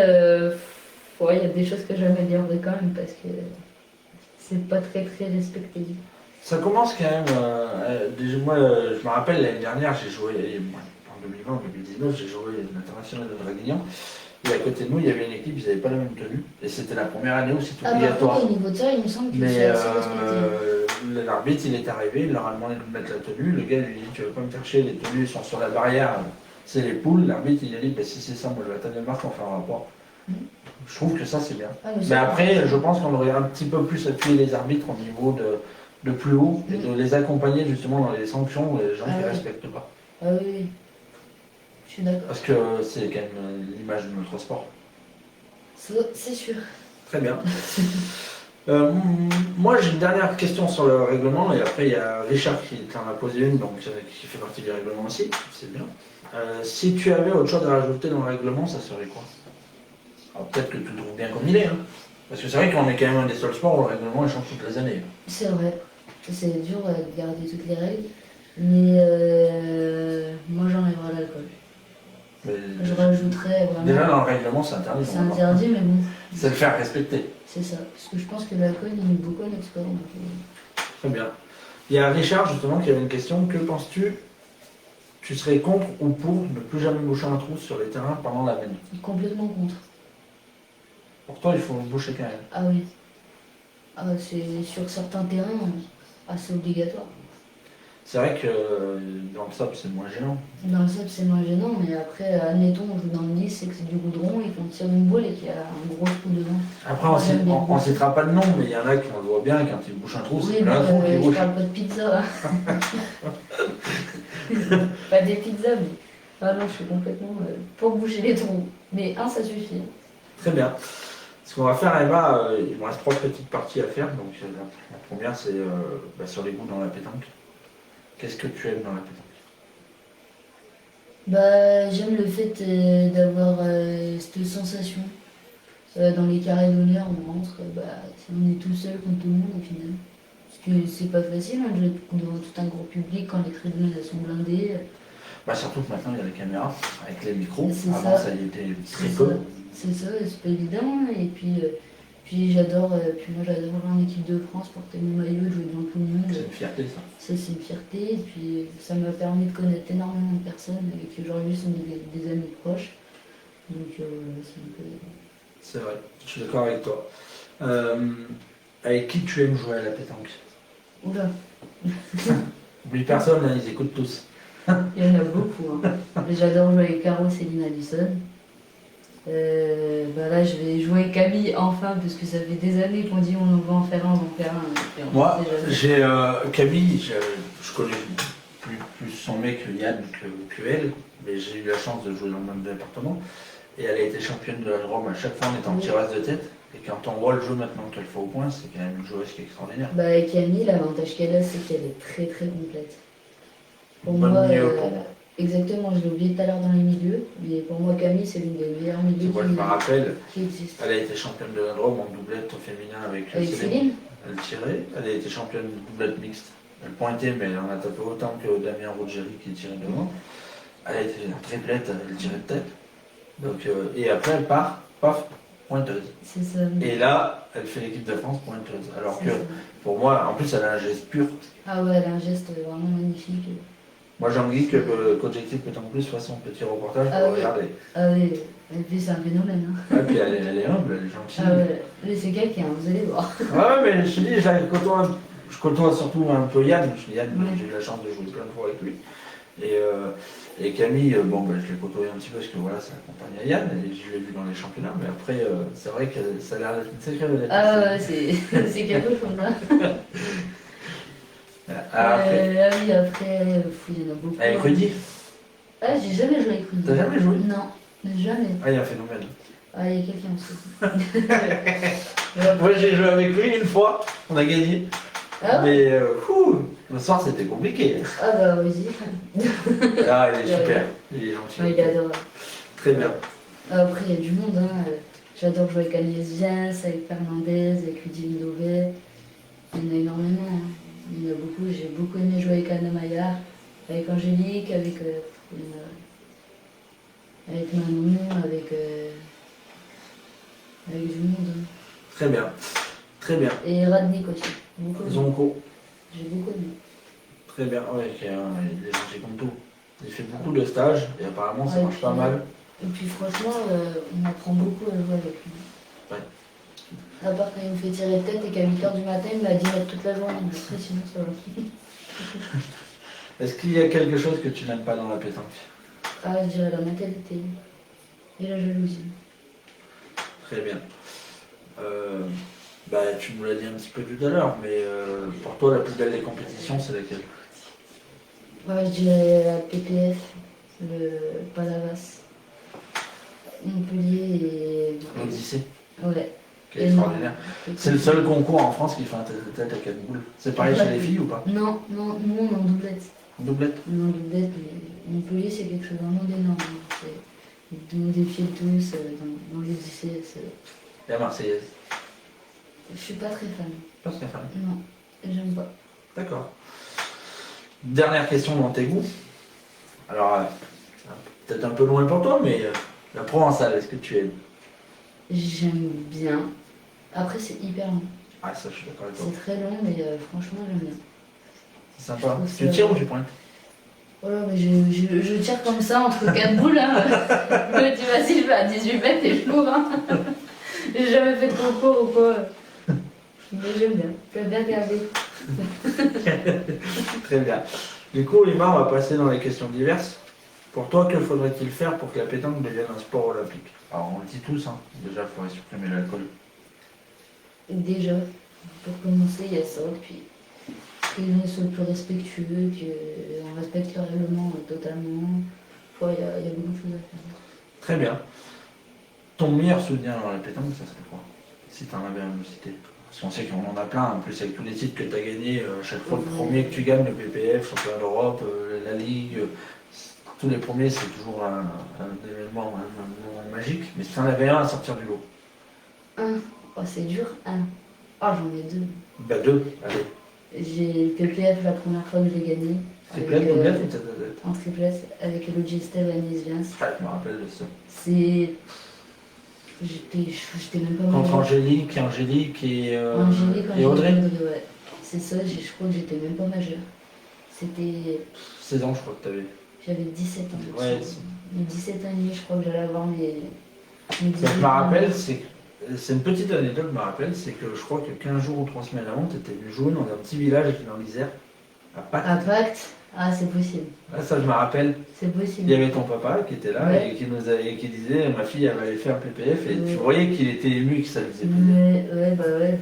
ouais, il y a des choses que j'améliorerai quand même parce que c'est pas très très respecté. Ça commence quand même. Déjà, moi, je me rappelle l'année dernière, j'ai joué, en 2020, en 2019, j'ai joué l'international de Draguignan. Et à côté de nous, il y avait une équipe, ils n'avaient pas la même tenue. Et c'était la première année où c'était Ah, par obligatoire. contre, au niveau de ça, il me semble que Mais c'est assez respecté. l'arbitre, il est arrivé, il leur a demandé de mettre la tenue. Le gars lui dit: tu veux pas me faire chier, les tenues sont sur la barrière, c'est les poules. L'arbitre, il a dit: bah, si c'est ça, moi je vais attendre le marque, on fait un rapport. Mhm. Je trouve que ça, c'est bien. Ah, Mais ça, après, je pense qu'on aurait un petit peu plus appuyé les arbitres au niveau de plus haut et de les accompagner justement dans les sanctions des gens qui ne ouais. respectent pas. Ah oui, oui. Je suis d'accord. Parce que c'est quand même l'image de notre sport. C'est sûr. Très bien. Moi, j'ai une dernière question sur le règlement, et après, il y a Richard qui t'en a posé une, donc qui fait partie du règlement aussi, c'est bien. Si tu avais autre chose à rajouter dans le règlement, ça serait quoi? Alors, peut-être que tu le trouves bien comme il est, hein. Parce que c'est vrai qu'on est quand même un des seuls sports où le règlement il change toutes les années. C'est vrai. C'est dur de garder toutes les règles. Mais moi, j'enlèverai l'alcool. Mais Je rajouterais vraiment. déjà, dans le règlement, c'est interdit. C'est donc, interdit, mais bon, c'est le faire respecter. c'est ça. Parce que je pense que l'alcool, il nuit beaucoup à notre sport. Donc, Très bien. Il y a Richard, justement, qui avait une question. Que penses-tu? Tu serais contre ou pour ne plus jamais boucher un trou sur les terrains pendant la veine? complètement contre. Pour toi, il faut le boucher quand même. Ah oui. Ah, c'est sur certains terrains, assez obligatoire. C'est vrai que dans le sable, c'est moins gênant. Dans le sable, c'est moins gênant, mais après, admettons, on joue dans le Nice, c'est que c'est du goudron et qu'on tire une boule et qu'il y a un gros trou dedans. Après, Moi, on j'aime bien. ne citera pas de nom, mais il y en a qui, on le voit bien, quand ils bouchent un trou, c'est Oui, mais plein de trous qui je bouchent. parle pas de pizza. Pas des pizzas, mais. Ah non, je suis complètement pour boucher les trous. Mais un, ça suffit. Très bien. Ce qu'on va faire, Emma, il me reste 3 petites parties à faire. Donc, la première, c'est sur les goûts dans la pétanque. Qu'est-ce que tu aimes dans la pétanque? Bah, j'aime le fait d'avoir cette sensation. Dans les carrés d'honneur, on rentre, on est tout seul contre tout le monde au final. Parce que c'est pas facile hein, de jouer devant tout un gros public quand les tribunes elles sont blindées. Surtout que maintenant, il y a les caméras avec les micros. C'est Avant, ça. ça y était très C'est peu. ça, c'est ça, c'est pas évident. Et puis j'adore, moi j'adore jouer en équipe de France, porter mon maillot, jouer devant tout le monde. C'est une fierté, ça. Ça c'est une fierté. Et puis ça m'a permis de connaître énormément de personnes qui aujourd'hui sont des amis proches. Donc c'est un peu. C'est vrai, je suis d'accord avec toi. Avec qui tu aimes jouer à la pétanque? Oula, Oublie personne, hein, ils écoutent tous. il y en a beaucoup. Hein. J'adore jouer avec Caro, Céline, Alison. Là, je vais jouer avec Camille enfin, parce que ça fait des années qu'on dit on va en faire un, on va en faire un. Moi, j'ai Camille, je connais plus son mec Yann que elle, mais j'ai eu la chance de jouer dans le même département. Et elle a été championne de la Drôme à chaque fois en étant tireuse de tête. Et quand on voit le jeu maintenant qu'elle fait au point, c'est quand même une joueuse qui est extraordinaire. Camille, l'avantage qu'elle a, c'est qu'elle est très très complète. Pour Bonne moi, milieu pour moi. exactement, je l'ai oublié tout à l'heure dans les milieux, mais pour moi, Camille, c'est l'une des meilleures milieux Moi, je me rappelle, qui existent. elle a été championne de la Drôme en doublette au féminin avec Avec Céline. Elle tirait. Elle a été championne de doublette mixte Elle pointait, mais elle en a tapé autant que Damien Ruggieri qui tirait devant. Elle était en triplette, elle tirait de tête. Donc, et après, elle part, paf, pointeuse. C'est ça. Et là, elle fait l'équipe de France pointeuse. Alors C'est que, ça. pour moi, en plus, elle a un geste pur. Ah ouais, elle a un geste vraiment magnifique. Moi, j'ai envie que le Coachective Pétanque Plus fasse son petit reportage pour Ah oui. regarder. Ah oui, et puis c'est un phénomène. Hein. Et puis, elle est humble, elle est gentille. Ah ouais, mais c'est quelqu'un, vous allez voir. Ouais, mais je te dis, je côtoie surtout un peu Yann. Yann, Ouais. j'ai eu la chance de jouer plein de fois avec lui. Et Camille, bon, ben, je l'ai côtoyé un petit peu parce que voilà, ça accompagne à Yann et je l'ai vu dans les championnats. Mais après, c'est vrai que ça a l'air d'être une sacrée vedette. Ah ouais, c'est quelque chose là. Après, Ah oui, après, il y en a beaucoup. avec Rudy, Ah, j'ai jamais joué avec Rudy. t'as jamais joué? Non, jamais. Ah, il y a un phénomène. Ah, il y a quelqu'un aussi. Moi, j'ai joué avec lui une fois, on a gagné. Ah, Mais le soir, c'était compliqué. ah bah vas-y. Ah, il est super, il est gentil. Ouais, il adore. Très bien. Après, il y a du monde. Hein. J'adore jouer avec Agnès Viens, avec Fernandez, avec Ludivine Dauvet. Il y en a énormément. Hein. Il y en a beaucoup. J'ai beaucoup aimé jouer avec Anna Maillard, avec Angélique, avec Manon, avec du monde. Hein. Très bien. Très bien. Et Radnik aussi. Beaucoup aimé. Zonko. J'ai beaucoup aimé. Très bien. Ouais, il est gentil comme tout. Il fait beaucoup de stages et apparemment ça Ouais, marche pas puis- mal. Et puis franchement, on apprend beaucoup à jouer avec lui. Ouais. À part quand il me fait tirer de tête et qu'à 8h du matin, il m'a dit mettre toute la journée. Mais après, sinon, ça va. Est-ce qu'il y a quelque chose que tu n'aimes pas dans la pétanque? Ah, je dirais la mentalité et la jalousie. Très bien. Bah, tu nous l'as dit un petit peu tout à l'heure, mais pour toi, la plus belle des compétitions, c'est laquelle? Ouais, je dirais la PPF, le Palavas, Montpellier et. L'Odyssée, Ouais. qui est extraordinaire. C'est le seul concours en France qui fait un tête-à-tête à 4 boules. C'est pareil chez les filles ou pas? Non, nous on est en doublette. Doublette? On est en doublette, mais Montpellier c'est quelque chose vraiment d'énorme. Hein. Ils nous défient tous dans les lycées. Et la Marseillaise? Je suis pas très fan. Pas très fan. Non, j'aime pas. D'accord. Dernière question dans tes goûts. Alors, peut-être un peu loin pour toi, mais la provençale, est-ce que tu aimes? J'aime bien. Après c'est hyper long. Ah, ça, je suis d'accord avec toi. C'est très long, mais franchement j'aime bien. C'est sympa. Je trouve Tu ça- tires ou tu pointes? Voilà, mais je tire comme ça entre 4 boules. Hein. Je me dis, vas-y, je vais à 18 mètres et je cours. Hein. J'ai jamais fait de concours ou quoi. Mais j'aime bien. J'aime bien regarder. Très bien. Du coup, Lima, on va passer dans les questions diverses. Pour toi, que faudrait-il faire pour que la pétanque devienne un sport olympique? Alors, on le dit tous, hein. Déjà, il faudrait supprimer l'alcool. Déjà, pour commencer, il y a ça. Puis, que les gens soient plus respectueux, qu'on respecte le règlement totalement. Ouais, il y a beaucoup de choses à faire. Très bien. Ton meilleur souvenir dans la pétanque, ça serait quoi? Si tu en avais à me citer. Parce qu'on sait qu'on en a plein, en plus avec tous les titres que tu as gagnés, chaque fois le premier que tu gagnes, le PPF, championnat d'Europe, la Ligue, tous les premiers c'est toujours un événement, un moment magique, mais si tu en avais un à sortir du lot. Oh, c'est dur. Ah, j'en ai deux. Bah deux, allez. J'ai le PPF la première fois que j'ai gagné. C'est avec, plein, combien tu t'as en triplette avec Logistel et Agnès Viens. Ah, je me rappelle de ça. C'est. J'étais même pas Contre majeure. Angélique et Angélique, et Audrey. ouais. C'est ça, je crois que j'étais même pas majeure. C'était. 16 ans, je crois que tu avais. J'avais 17 ans. Ouais, Mes 17 ans et demi, je crois que j'allais avoir mes Ça, 18 je me ans. rappelle, c'est une petite anecdote, je me rappelle, c'est que je crois que 15 jours ou 3 semaines avant, tu étais venu jouer dans un petit village dans l'Isère, à Pâques. À Pacte. Ah, c'est possible. Là, ça, je me rappelle, C'est il possible. y avait ton papa qui était là Ouais. et qui disait ma fille, elle va aller faire PPF, et tu Ouais. voyais qu'il était ému et que ça lui faisait plaisir. Ouais.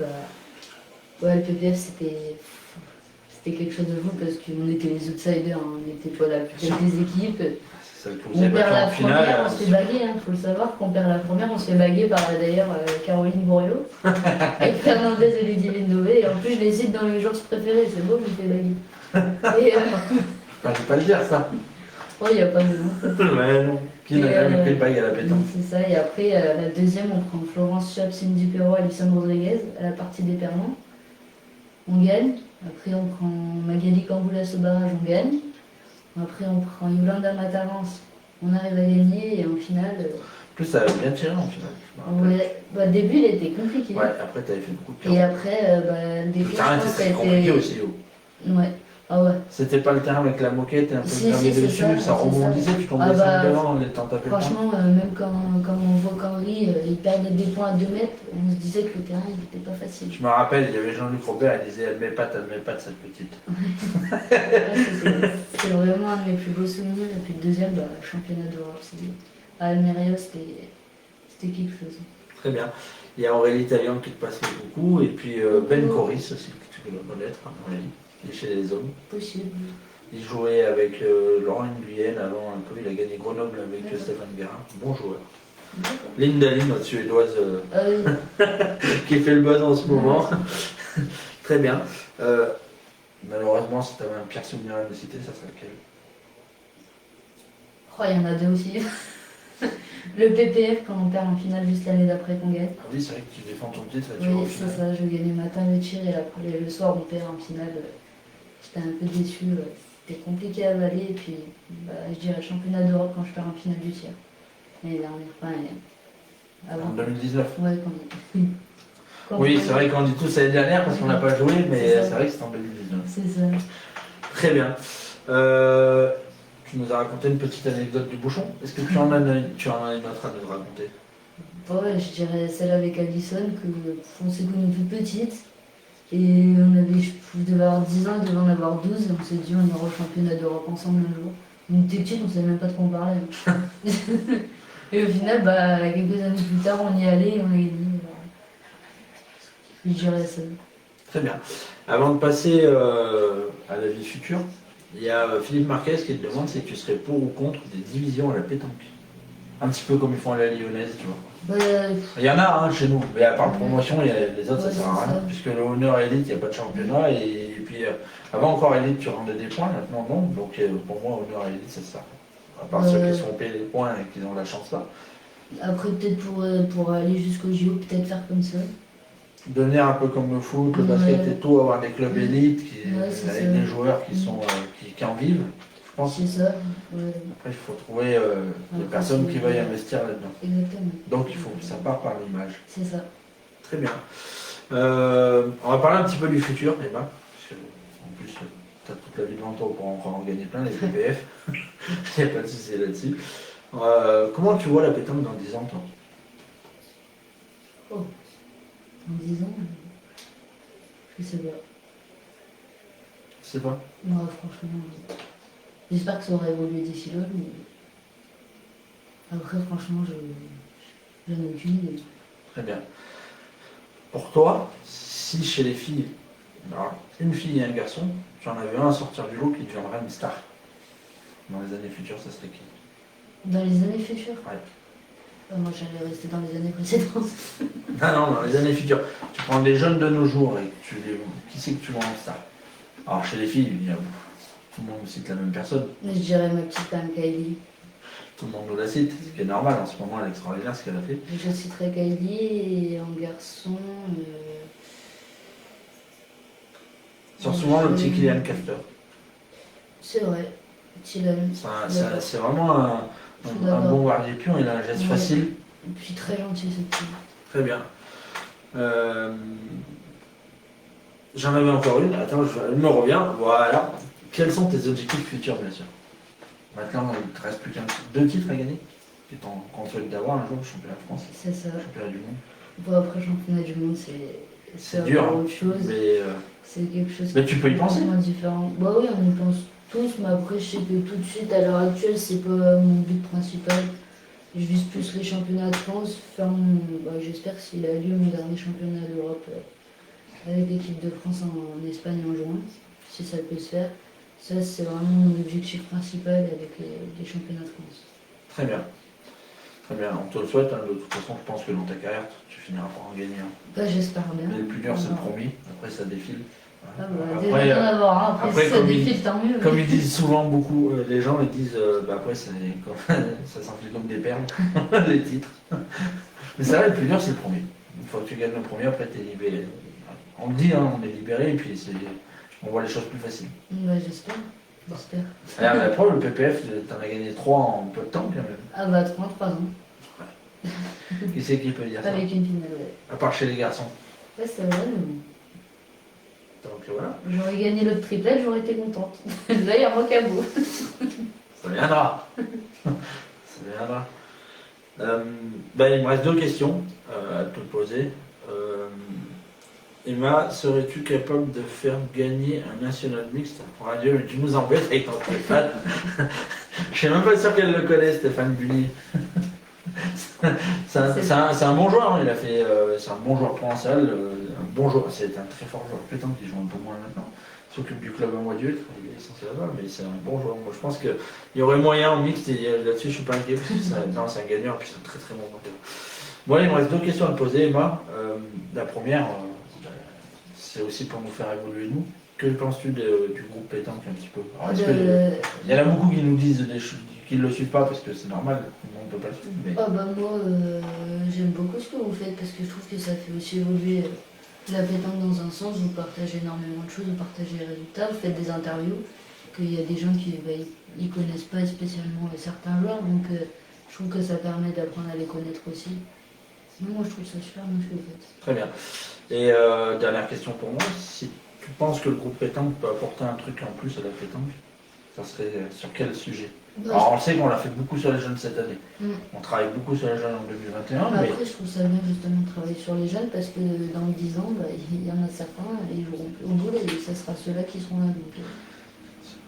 Ouais, le PPF, c'était quelque chose de fou parce qu'on était les outsiders, hein. On n'était pas la plus Sûr. belle des équipes. C'est ça que vous On avez perd battu la en finale. première, on se fait baguer, hein, faut le savoir. Qu'on perd la première, on se fait baguer par d'ailleurs Caroline Bourriot, avec Fernandez et Ludivine Dauvet. Et en plus, je les cite dans mes jours préférés, c'est beau, je me fais baguer. Et Enfin, je vais pas le dire ça. il n'y a pas de nom. Ouais, non. Qui n'a Et, jamais pris le bague à la pétanque? C'est ça, et après, la deuxième, on prend Florence Chap, Cindy Perrault, Alison Rodriguez, à la partie des permanents. On gagne. Après, on prend Magali Camboulas au barrage, on gagne. Après, on prend Yolanda Matarance, on arrive à gagner. Et en finale, En plus, ça avait bien tiré en finale. Je me rappelle. ouais, bah, le début, il était compliqué. Ouais, après, tu avais fait beaucoup de Et pions. après, le début, Le je terrain pense était que ça a très compliqué été. aussi. Oh. Ouais. Ah ouais. C'était pas le terrain avec la moquette et un peu Si, gravé si, c'est dessus, ça, ça rebondissait, tu tombais Ah bah, 5 devant, les temps tapaient le temps. Franchement, même quand on voit qu'Henri, il perdait des points à 2 mètres, on se disait que le terrain, il n'était pas facile. Je me rappelle, il y avait Jean-Luc Robert, il disait elle met pas cette petite. Ouais, c'est vraiment un de mes plus beaux souvenirs. Et puis le deuxième, championnat d'Europe, à Almeria, c'était quelque chose. Très bien. Il y a Aurélie Talion qui te passe beaucoup, et puis Ben Coris aussi, que tu dois connaître, hein, Aurélie, qui est chez les hommes. Possible. Il jouait avec Laurent Nguyen avant un peu, il a gagné Grenoble avec D'accord. Stéphane Guérin, bon joueur. D'accord. Linda notre suédoise, Ah oui. qui fait le buzz en ce moment. Très bien. Malheureusement, si tu avais un pire souvenir à me citer, ça serait lequel? Oh, il y en a deux aussi. Le PPF, quand on perd en finale juste l'année d'après qu'on gagne. Ah oui, c'est vrai que tu défends ton titre et tu Oui, au c'est final. ça, je gagnais le matin le tir et après, le soir on perd en finale. J'étais un peu déçu, c'était compliqué à avaler et puis je dirais championnat d'Europe quand je perds en finale du tir. L'année dernière, enfin avant. En 2019. Ouais, quand Oui, c'est vrai qu'on dit tous l'année dernière parce qu'on n'a pas joué, mais C'est ça. c'est vrai que c'était en 2019. C'est ça. Très bien. Tu nous as raconté une petite anecdote du bouchon. Est-ce que tu en as une autre à nous raconter? Ouais, je dirais celle avec Alison, on s'est connus toute petite. Et je devais avoir 10 ans, elle devait en avoir 12, et on s'est dit on ira au championnat d'Europe ensemble un jour. On était petite, on savait même pas de quoi on parlait. Et au final, quelques années plus tard, on y allait et on a gagné. Je dirais ça. Très bien. Avant de passer à la vie future, il y a Philippe Marquez qui te demande si tu serais pour ou contre des divisions à la pétanque. Un petit peu comme ils font à la lyonnaise, tu vois. Il y en a chez nous, mais à part promotion, les autres ça Ouais, sert à c'est rien, ça. puisque le honneur élite, il n'y a pas de championnat, et puis avant encore élite, tu rendais des points, maintenant non, donc pour moi, honneur élite, ça sert. À part ceux qui sont payés des points et qui ont la chance là. Après, peut-être pour aller jusqu'au JO, peut-être faire comme ça. Devenir un peu comme le foot, le Ouais. basket et tout, avoir des clubs élites Ouais, c'est avec ça. des joueurs qui sont qui en vivent, je pense. C'est ça. Ouais, Après, il faut trouver des Après, personnes c'est- qui veuillent investir là-dedans. exactement. Donc, il faut que ça part par l'image. C'est ça. Très bien. On va parler un petit peu du futur, Emma. Parce que, en plus, tu as toute la vie devant toi pour encore en gagner plein, les PPF. Il n'y a pas de souci là-dessus. Comment tu vois la pétanque dans 10 ans, toi? En 10 ans, je sais pas. Je sais pas. Moi, franchement, j'espère que ça aura évolué d'ici là, mais après, franchement, j'en ai aucune idée. Très bien. Pour toi, si chez les filles, alors, une fille et un garçon, tu en avais un à sortir du lot qui deviendrait une star. Dans les années futures, ça serait qui? Dans les années futures Ouais. Moi, j'allais rester dans les années précédentes. Non, dans les années futures. Tu prends des jeunes de nos jours et qui c'est que tu vois en star? Alors chez les filles, tout le monde cite la même personne. Mais je dirais ma petite femme Kylie. Tout le monde nous la cite, ce qui est normal en ce moment, elle est extraordinaire ce qu'elle a fait. Je citerai Kylie et en garçon. Sur souvent le petit Kylian Kafter. C'est vrai. Dylan. C'est vraiment un bon gardien de pion, il a un geste facile. Et puis très gentil ce petit. Très bien. J'en avais encore une, attends, elle me revient. Voilà. Quels sont tes objectifs futurs, bien sûr? Maintenant, il ne te reste plus qu'un 2 titres à gagner. Qu'on souhaite d'avoir un jour, championnat de France, C'est ça. championnat du monde. Bon, après, championnat du monde, c'est dur, encore hein. autre chose. Mais C'est quelque chose mais tu peux y penser. complètement différent. Bah oui, on y pense tous, mais après, je sais que tout de suite, à l'heure actuelle, c'est pas mon but principal. Je vise plus les championnats de France. J'espère que s'il a lieu mon dernier championnat d'Europe avec l'équipe de France en Espagne en juin, si ça peut se faire. Ça, c'est vraiment mon objectif principal avec les championnats de France. Très bien. Très bien, on te le souhaite. Hein. De toute façon, je pense que dans ta carrière, tu finiras par en gagner un. Bah, j'espère bien. Mais le plus dur, c'est le Voilà. premier. Après, ça défile. Ah bah, Après, déjà d'en avoir un. Après, après, si ça comme défile, tant mieux. comme ils disent souvent beaucoup, les gens ils disent après ça s'enfile comme des perles, les titres. Mais c'est vrai, le plus dur c'est le premier. Une fois que tu gagnes le premier, après tu es libéré. On le dit, hein, on est libéré, et puis je on voit les choses plus faciles. Bah, j'espère. J'espère. Alors, mais après, le PPF, t'en as gagné 3 en peu de temps quand même. Ah bah 3 ans. Qui c'est qui peut dire ça? Avec une finale, ouais. À part chez les garçons. Ouais, c'est vrai, mais bon. Donc voilà, J'aurais gagné l'autre triplette, j'aurais été contente. Là, il y a moi qu'à bout. ça viendra. Ça viendra. Ben, il me reste 2 questions à te poser. Emma, serais-tu capable de faire gagner un national mixte pour radio? Mais tu nous embêtes avec ton téléphone. Je suis même pas sûr qu'elle le connaît, Stéphane Bully. C'est un bon joueur, hein. Il a fait, c'est un bon joueur provençal, un bon joueur, c'est un très fort joueur pétanque qui joue un peu moins maintenant. Il s'occupe du club à Moitié, il est censé là-bas, mais c'est un bon joueur. Moi je pense qu'il y aurait moyen en mixte et là-dessus je suis pas inquiet parce que c'est un gagnant et puis c'est un très très bon joueur. Bon, il me reste 2 questions à te poser, Emma. La première, c'est aussi pour nous faire évoluer nous. Que penses-tu du groupe pétanque un petit peu? Alors, il y en a beaucoup qui nous disent des choses qui ne le suivent pas parce que c'est normal, on ne peut pas le suivre. Mais... Ah bah moi, j'aime beaucoup ce que vous faites parce que je trouve que ça fait aussi évoluer la pétanque dans un sens. Vous partagez énormément de choses, vous partagez les résultats, vous faites des interviews, qu'il y a des gens qui ils connaissent pas spécialement certains joueurs, donc je trouve que ça permet d'apprendre à les connaître aussi. Moi je trouve ça super bien ce que vous faites. Très bien. Et dernière question pour moi, si tu penses que le groupe pétanque peut apporter un truc en plus à la pétanque, ça serait sur quel sujet? Alors on le sait qu'on l'a fait beaucoup sur les jeunes cette année. On travaille beaucoup sur les jeunes en 2021. Après, mais... je trouve ça bien justement de travailler sur les jeunes parce que dans 10 ans, il y en a certains, ils joueront plus au boule et ça sera ceux-là qui seront là. Donc,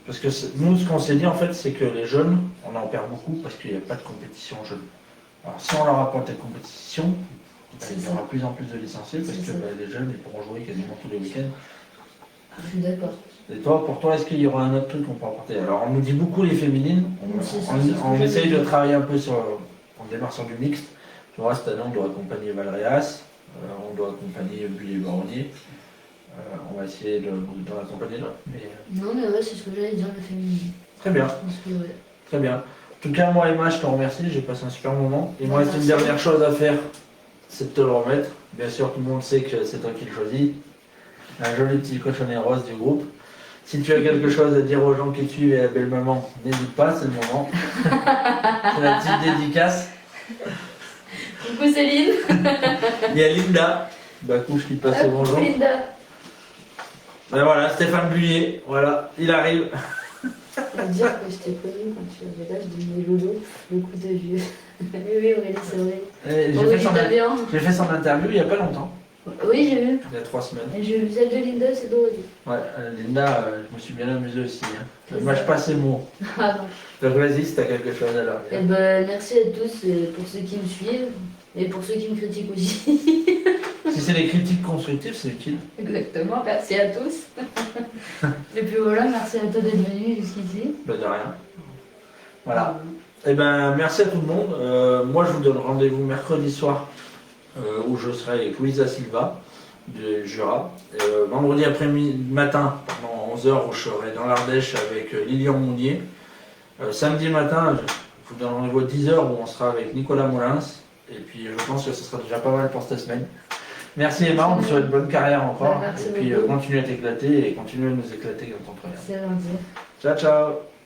Parce que nous, ce qu'on s'est dit en fait, c'est que les jeunes, on en perd beaucoup parce qu'il n'y a pas de compétition jeunes. Alors si on leur apporte des compétitions, il y aura de plus en plus de licenciés parce que les jeunes ils pourront jouer quasiment tous les week-ends. je suis d'accord. Et toi, pour toi, est-ce qu'il y aura un autre truc qu'on peut apporter? Alors, on nous dit beaucoup les féminines. On essaye de travailler un peu sur. On démarre sur du mixte. Tu vois, cette année, on doit accompagner Valréas, on doit accompagner Bully-Baronnier. On va essayer de l'accompagner là. Non, mais ouais, c'est ce que j'allais dire, le féminin. Très bien. Parce que, ouais. Très bien. En tout cas, moi, Emma, je te remercie. J'ai passé un super moment. Il me Ouais, reste une merci. dernière chose à faire, c'est de te le remettre. Bien sûr, tout le monde sait que c'est toi qui le choisis. Un joli petit cochonnet rose du groupe. Si tu as quelque chose à dire aux gens qui te suivent et à belle maman, n'hésite pas, c'est le moment. C'est la petite dédicace. Coucou Céline. Il y a Linda, Bacouche qui passe le bonjour. Coucou Linda. Ben voilà, Stéphane Bullier, voilà, il arrive. On va dire que je t'ai connu quand tu avais l'âge de mes loulous, le coup de vieux. Oui, Aurélie, c'est vrai. J'ai fait son interview il n'y a pas longtemps, Oui, j'ai vu. il y a 3 semaines. J'ai vu celle de Linda, c'est drôle. Ouais, Linda, je me suis bien amusé aussi. Hein. Moi, je passe les mots. Ah non. Donc vas-y, si t'as quelque chose à leur Eh dire. ben, merci à tous pour ceux qui me suivent et pour ceux qui me critiquent aussi. Si c'est des critiques constructives, c'est utile. Exactement, merci à tous. Et puis voilà, merci à toi d'être venu jusqu'ici. Ben de rien. Voilà. Eh ben, merci à tout le monde. Moi, je vous donne rendez-vous mercredi soir où je serai avec Louisa Silva du Jura. Vendredi matin, pendant 11h, où je serai dans l'Ardèche avec Lilian Mounier. Samedi matin, je vous donne rendez-vous à 10h où on sera avec Nicolas Molins. Et puis, je pense que ce sera déjà pas mal pour cette semaine. Merci Emma, on te souhaite bonne carrière encore. Merci et puis, beaucoup. continue à t'éclater et continue à nous éclater quand on prévient. C'est gentil. Ciao, ciao.